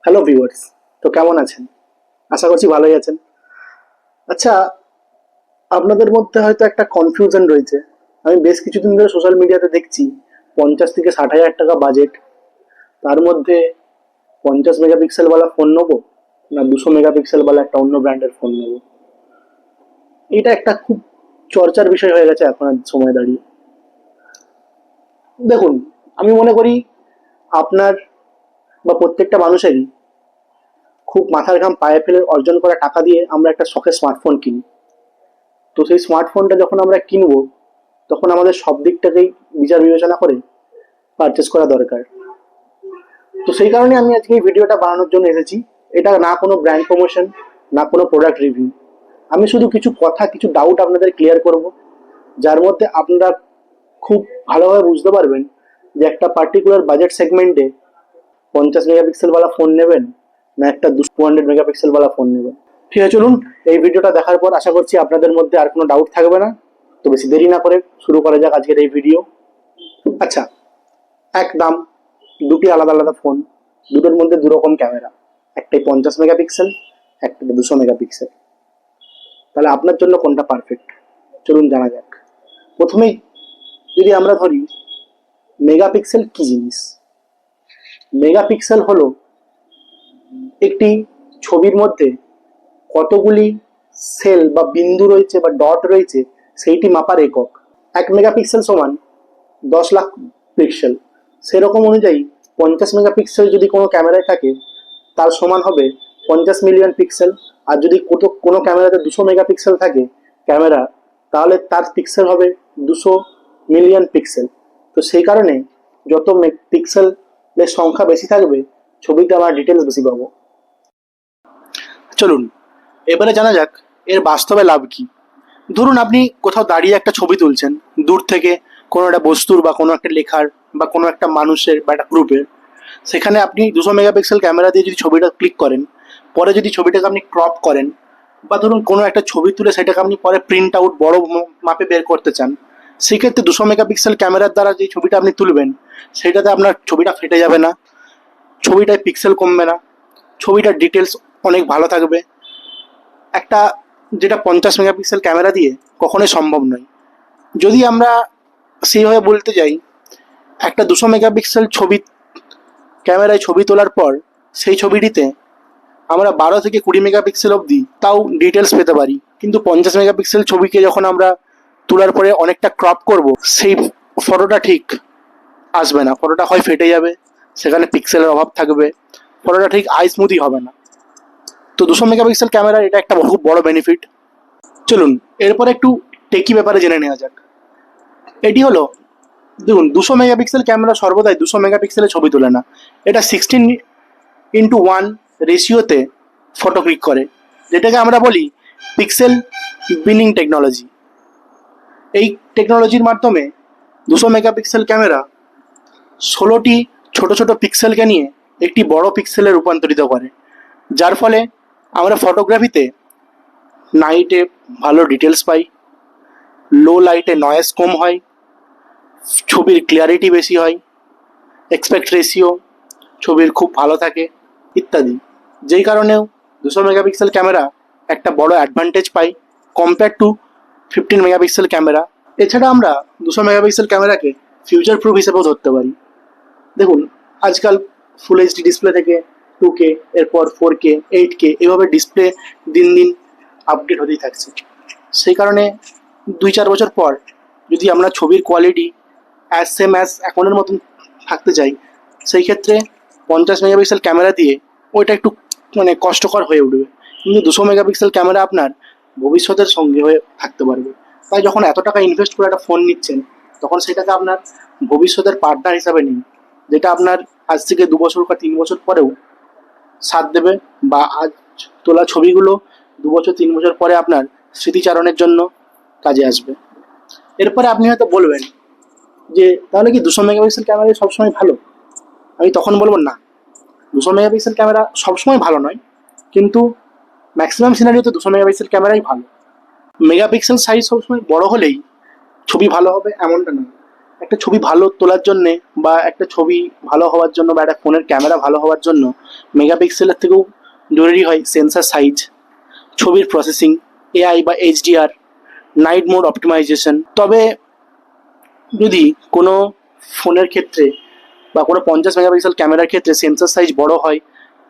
Hello viewers, তো কেমন আছেন? আশা করছি ভালোই আছেন। আচ্ছা, আপনাদের মধ্যে হয়তো একটা কনফিউশন রয়েছে। আমি বেশ কিছুদিন ধরে সোশ্যাল মিডিয়াতে দেখছি 50 থেকে 60 হাজার টাকা বাজেট, তার মধ্যে 50 মেগাপিক্সেলওয়ালা ফোন নেবো না 200 মেগাপিক্সেলওয়ালা একটা অন্য ব্র্যান্ডের ফোন নেবো। এটা একটা খুব চর্চার বিষয় হয়ে গেছে এখন সময় দাঁড়িয়ে। দেখুন, আমি মনে করি আপনার বা প্রত্যেকটা মানুষেরই খুব মাথার ঘাম পায়ে ফেলে অর্জন করা টাকা দিয়ে আমরা একটা শখের স্মার্টফোন কিনি। তো সেই স্মার্টফোনটা যখন আমরা কিনবো তখন আমাদের সব দিকটাকেই বিচার বিবেচনা করে পারচেস করা দরকার। তো সেই কারণে আমি আজকে এই ভিডিওটা বানানোর জন্য এসেছি। এটা না কোনো ব্র্যান্ড প্রমোশন, না কোনো প্রোডাক্ট রিভিউ। আমি শুধু কিছু কথা, কিছু ডাউট আপনাদের ক্লিয়ার করব, যার মধ্যে আপনারা খুব ভালোভাবে বুঝতে পারবেন যে একটা পার্টিকুলার বাজেট সেগমেন্টে 50 মেগাপিক্সেলওয়ালা ফোন নেবেন না একটা 200 মেগাপিক্সেলওয়ালা ফোন নেবেন। ঠিক আছে, চলুন এই ভিডিওটা দেখার পর আশা করছি আপনাদের মধ্যে আর কোনো ডাউট থাকবে না। তো বেশি দেরি না করে শুরু করা যাক আজকের এই ভিডিও। আচ্ছা, এক দাম, দুটি আলাদা আলাদা ফোন, দুটোর মধ্যে দুরকম ক্যামেরা, একটাই 50 মেগাপিক্সেল, একটা 200 মেগাপিক্সেল। তাহলে আপনার জন্য কোনটা পারফেক্ট, চলুন জানা যাক। প্রথমেই যদি আমরা ধরি মেগাপিক্সেল কি জিনিস। মেগাপিক্সেল হলো একটি ছবির মধ্যে কতগুলি সেল বা বিন্দু রয়েছে বা ডট রয়েছে সেইটি মাপার একক। 1 মেগাপিক্সেল সমান 10 লাখ পিক্সেল। সেরকম অনুযায়ী 50 মেগাপিক্সেল যদি কোনো ক্যামেরায় থাকে তার সমান হবে 50 মিলিয়ন পিক্সেল। আর যদি কোনো ক্যামেরাতে 200 মেগাপিক্সেল থাকে ক্যামেরা, তাহলে তার পিক্সেল হবে 200 মিলিয়ন পিক্সেল। তো সেই কারণে যত পিক্সেলের সংখ্যা বেশি থাকবে ছবিতে আমরা ডিটেলস বেশি পাবো। চলুন এবারে জানা যাক এর বাস্তবে লাভ কি। ধরুন আপনি কোথাও দাঁড়িয়ে একটা ছবি তুলছেন দূর থেকে, কোনো একটা বস্তুর বা কোনো একটা লেখার বা কোনো একটা মানুষের বা একটা গ্রুপের। সেখানে আপনি 200 মেগাপিক্সেল ক্যামেরা দিয়ে যদি ছবিটা ক্লিক করেন, পরে যদি ছবিটাকে আপনি ক্রপ করেন বা ধরুন কোনো একটা ছবি তুলে সেটাকে আপনি পরে প্রিন্ট আউট বড় মাপে বের করতে চান, সেক্ষেত্রে 200 মেগাপিক্সেল ক্যামেরার দ্বারা যে ছবিটা আপনি তুলবেন সেটাতে আপনার ছবিটা ফেটে যাবে না, ছবিটায় পিক্সেল কমবে না, ছবিটার ডিটেলস অনেক ভালো থাকবে। একটা যেটা 50 মেগাপিক্সেল ক্যামেরা দিয়ে কখনোই সম্ভব নয়। যদি আমরা সেইভাবে বলতে যাই, একটা 200 মেগাপিক্সেল ক্যামেরায় ছবি তোলার পর সেই ছবিটিতে আমরা 12 থেকে 20 মেগাপিক্সেল অবধি তাও ডিটেলস পেতে পারি, কিন্তু 50 মেগাপিক্সেল ছবিকে যখন আমরা তোলার পরে অনেকটা ক্রপ করব, সেই ফটোটা ঠিক আসবে না। ফটোটা হয় ফেটে যাবে, সেখানে পিক্সেলের অভাব থাকবে, ফটোটা ঠিক আই স্মুথই হবে না। তো 200 মেগাপিক্সেল ক্যামেরার এটা একটা খুব বড় বেনিফিট। চলুন এরপরে একটু টেকি ব্যাপারে জেনে নেওয়া যাক। এটি হলো, দেখুন 200 মেগাপিক্সেল ক্যামেরা সর্বদাই 200 মেগাপিক্সেলের ছবি তোলে না, এটা 16:1 রেশিওতে ফটো ক্লিক করে, যেটাকে আমরা বলি পিক্সেল বিনিং টেকনোলজি। এই টেকনোলজির মাধ্যমে 200 মেগাপিক্সেল ক্যামেরা 16টি ছোট ছোট পিক্সেলকে নিয়ে একটি বড় পিক্সেলে রূপান্তরিত করে, যার ফলে আমরা ফটোগ্রাফিতে নাইটে ভালো ডিটেলস পাই, লো লাইটে নয়েজ কম হয়, ছবির ক্লিয়ারিটি বেশি হয়, এক্সপেক্ট রেশিও ছবির খুব ভালো থাকে ইত্যাদি। যেই কারণেও 200 মেগাপিক্সেল ক্যামেরা একটা বড় advantage pi compare to 15 megapixel camera. এছাড়া আমরা 200 মেগাপিক্সেল ক্যামেরাকে ফিউচার প্রুফ হিসেবেও ধরতে পারি। দেখুন আজকাল ফুল এইচডি ডিসপ্লে থেকে 2K, এরপর 4K, 8K, এভাবে ডিসপ্লে দিন দিন আপডেট হতেই থাকছে। সেই কারণে 2-4 বছর পর যদি আমরা ছবির কোয়ালিটি সেম অ্যাজ এখনের মতন থাকতে চাই, সেই ক্ষেত্রে 50 মেগাপিক্সেল ক্যামেরা দিয়ে ওইটা একটু কষ্টকর হয়ে উঠবে। কিন্তু 200 মেগাপিক্সেল ক্যামেরা আপনার ভবিষ্যতের সঙ্গে হয়ে থাকতে পারবে। তাই যখন এত টাকা ইনভেস্ট করে একটা ফোন নিচ্ছেন, তখন সেটাকে আপনার ভবিষ্যতের পার্টনার হিসাবে নিন, যেটা আপনার আজ থেকে 2 বছর বা 3 বছর পরেও সাথ দেবে, বা আজ তোলা ছবিগুলো 2 বছর 3 বছর পরে আপনার স্মৃতিচারণের জন্য কাজে আসবে। এরপরে আপনি হয়তো বলবেন যে তাহলে কি 200 মেগাপিক্সেল ক্যামেরা সবসময় ভালো? আমি তখন বলবো না, 200 মেগাপিক্সেল ক্যামেরা সবসময় ভালো নয়, কিন্তু ম্যাক্সিমাম সিনারিওতে 200 মেগাপিক্সেল ক্যামেরাই ভালো। মেগাপিক্সেল সাইজ সবসময় বড় হলেই ছবি ভালো হবে এমনটা নয়। একটা ছবি ভালো তোলার জন্যে বা একটা ছবি ভালো হওয়ার জন্য বা একটা ফোনের ক্যামেরা ভালো হওয়ার জন্য মেগাপিক্সেলের থেকেও জরুরি হয় সেন্সার সাইজ, ছবির প্রসেসিং, এআই বা এইচডিআর, নাইট মোড অপটিমাইজেশন। তবে যদি কোনো ফোনের ক্ষেত্রে বা কোনো 50 মেগাপিক্সেল ক্যামেরার ক্ষেত্রে সেন্সার সাইজ বড় হয়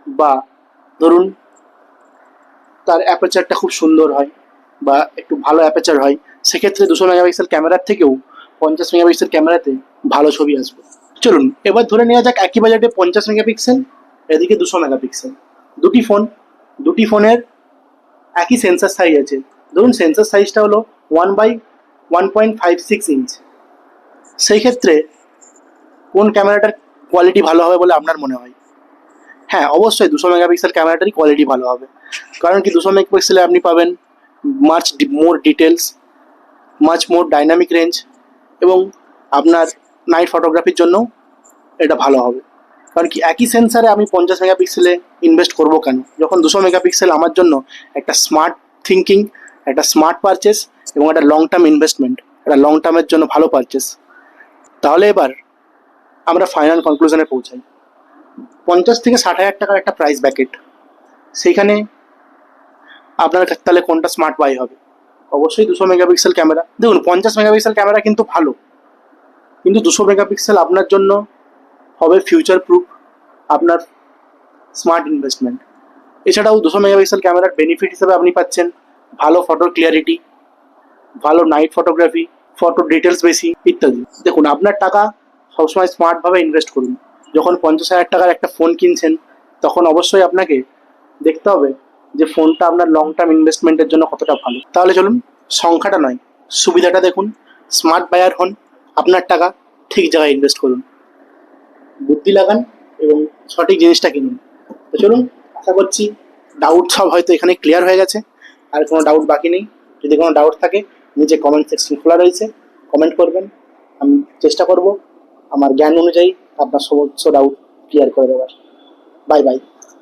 বা ধরুন তার অ্যাপারচারটা খুব সুন্দর হয় বা একটু ভালো অ্যাপারচার হয়, সেক্ষেত্রে 200 মেগাপিক্সেল ক্যামেরার থেকেও 50 মেগাপিক্সেল ক্যামেরাতে ভালো ছবি আসবে। চলুন এবার ধরে নেওয়া যাক একই বাজেটে 50 মেগাপিক্সেল, এদিকে 200 মেগাপিক্সেল, দুটি ফোন, দুটি ফোনের একই সেন্সার সাইজ আছে। ধরুন সেন্সার সাইজটা হলো 1/1.56 ইঞ্চ। সেই ক্ষেত্রে কোন ক্যামেরাটার কোয়ালিটি ভালো হবে বলে আপনার মনে হয়? হ্যাঁ, অবশ্যই 200 মেগাপিক্সেল ক্যামেরাটারই কোয়ালিটি ভালো হবে। কারণ কি, 200 মেগাপিক্সেলে আপনি পাবেন much more details, much more dynamic range, এবং আপনার নাইট ফটোগ্রাফির জন্য এটা ভালো হবে। কারণ কি, একই সেন্সারে আমি 50 মেগাপিক্সেলে ইনভেস্ট করবো কেন, যখন 200 মেগাপিক্সেল আমার জন্য একটা স্মার্ট থিঙ্কিং, একটা স্মার্ট পারচেস এবং একটা লং টার্ম ইনভেস্টমেন্ট, একটা লং টার্মের জন্য ভালো পারচেস। তাহলে এবার আমরা ফাইনাল কনক্লুশনে পৌঁছাই। 50 থেকে 60 হাজার টাকার একটা প্রাইস ব্যাকেট, সেইখানে আপনার তাহলে কোনটা স্মার্ট বাই হবে? অবশ্যই 200 মেগাপিক্সেল ক্যামেরা। দেখুন 50 মেগাপিক্সেল ক্যামেরা কিন্তু ভালো, কিন্তু 200 মেগাপিক্সেল আপনার জন্য হবে ফিউচার প্রুফ, আপনার স্মার্ট ইনভেস্টমেন্ট। এছাড়াও 200 মেগাপিক্সেল ক্যামেরার বেনিফিট হিসেবে আপনি পাচ্ছেন ভালো ফটো ক্লিয়ারিটি, ভালো নাইট ফটোগ্রাফি, ফটো ডিটেলস বেশি ইত্যাদি। দেখুন আপনার টাকা সবসময় স্মার্টভাবে ইনভেস্ট করুন। যখন 50 হাজার টাকার একটা ফোন কিনছেন, তখন অবশ্যই আপনাকে দেখতে হবে যে ফোনটা আপনার লং টার্ম ইনভেস্টমেন্টের জন্য কতটা ভালো। তাহলে চলুন, সংখ্যাটা নয়, সুবিধাটা দেখুন, স্মার্ট বায়ার হন, আপনার টাকা ঠিক জায়গায় ইনভেস্ট করুন, বুদ্ধি লাগান এবং সঠিক জিনিসটা কিনুন। তো চলুন, আশা করছি ডাউট সব হয়তো এখানে ক্লিয়ার হয়ে গেছে, আর কোনো ডাউট বাকি নেই। যদি কোনো ডাউট থাকে, নিচে কমেন্ট সেকশন খোলা রয়েছে, কমেন্ট করবেন, আমি চেষ্টা করব আমার জ্ঞান অনুযায়ী আপনার সমস্ত ডাউট ক্লিয়ার করে দেওয়ার। Bye bye.